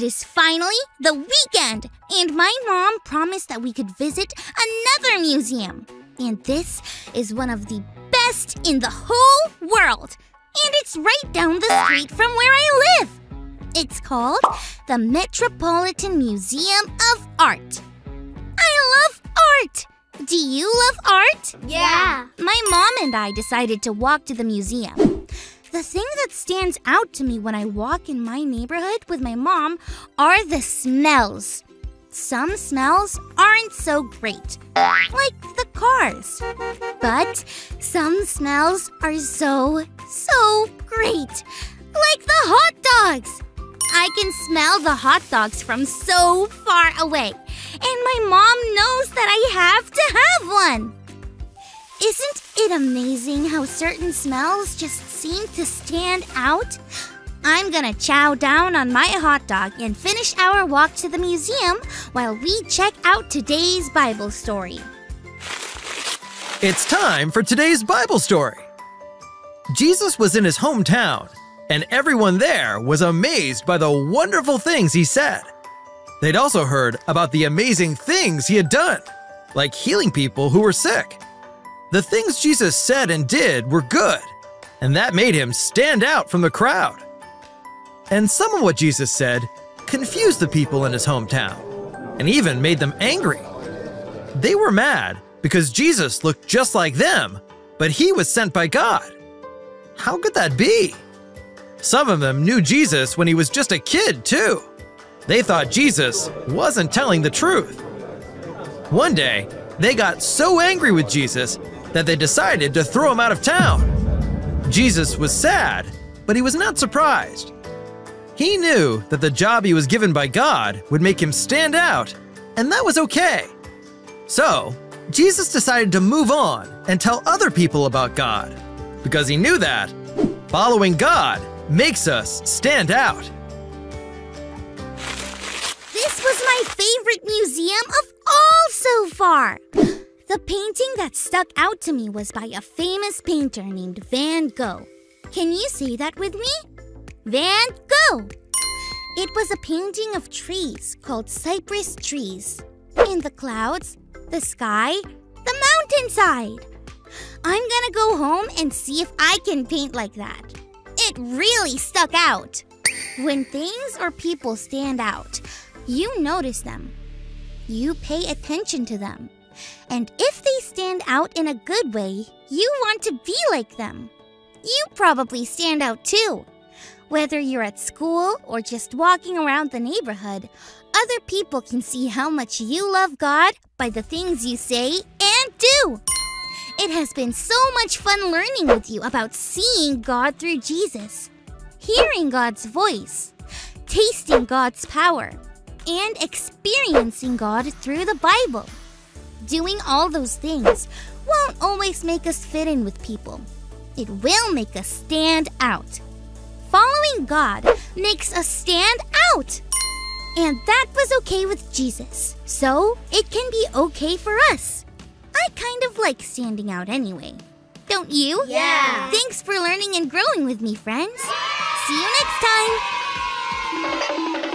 It is finally the weekend, and my mom promised that we could visit another museum. And this is one of the best in the whole world. And it's right down the street from where I live. It's called the Metropolitan Museum of Art. I love art! Do you love art? Yeah. My mom and I decided to walk to the museum. The thing that stands out to me when I walk in my neighborhood with my mom are the smells. Some smells aren't so great, like the cars. But some smells are so great, like the hot dogs. I can smell the hot dogs from so far away, and my mom knows that I have to have one. Isn't it amazing how certain smells just seem to stand out? I'm gonna chow down on my hot dog and finish our walk to the museum while we check out today's Bible story. It's time for today's Bible story. Jesus was in his hometown, and everyone there was amazed by the wonderful things he said. They'd also heard about the amazing things he had done, like healing people who were sick. The things Jesus said and did were good, and that made him stand out from the crowd. And some of what Jesus said confused the people in his hometown, and even made them angry. They were mad because Jesus looked just like them, but he was sent by God. How could that be? Some of them knew Jesus when he was just a kid, too. They thought Jesus wasn't telling the truth. One day, they got so angry with Jesus that they decided to throw him out of town. Jesus was sad, but he was not surprised. He knew that the job he was given by God would make him stand out, and that was okay. So, Jesus decided to move on and tell other people about God, because he knew that following God makes us stand out. This was my favorite museum of all so far. The painting that stuck out to me was by a famous painter named Van Gogh. Can you say that with me? Van Gogh! It was a painting of trees called cypress trees. In the clouds, the sky, the mountainside. I'm gonna go home and see if I can paint like that. It really stuck out. When things or people stand out, you notice them. You pay attention to them. And if they stand out in a good way, you want to be like them. You probably stand out too. Whether you're at school or just walking around the neighborhood, other people can see how much you love God by the things you say and do. It has been so much fun learning with you about seeing God through Jesus, hearing God's voice, tasting God's power, and experiencing God through the Bible. Doing all those things won't always make us fit in with people. It will make us stand out. Following God makes us stand out. And that was okay with Jesus, so it can be okay for us. I kind of like standing out anyway. Don't you? Yeah. Thanks for learning and growing with me, friends. See you next time.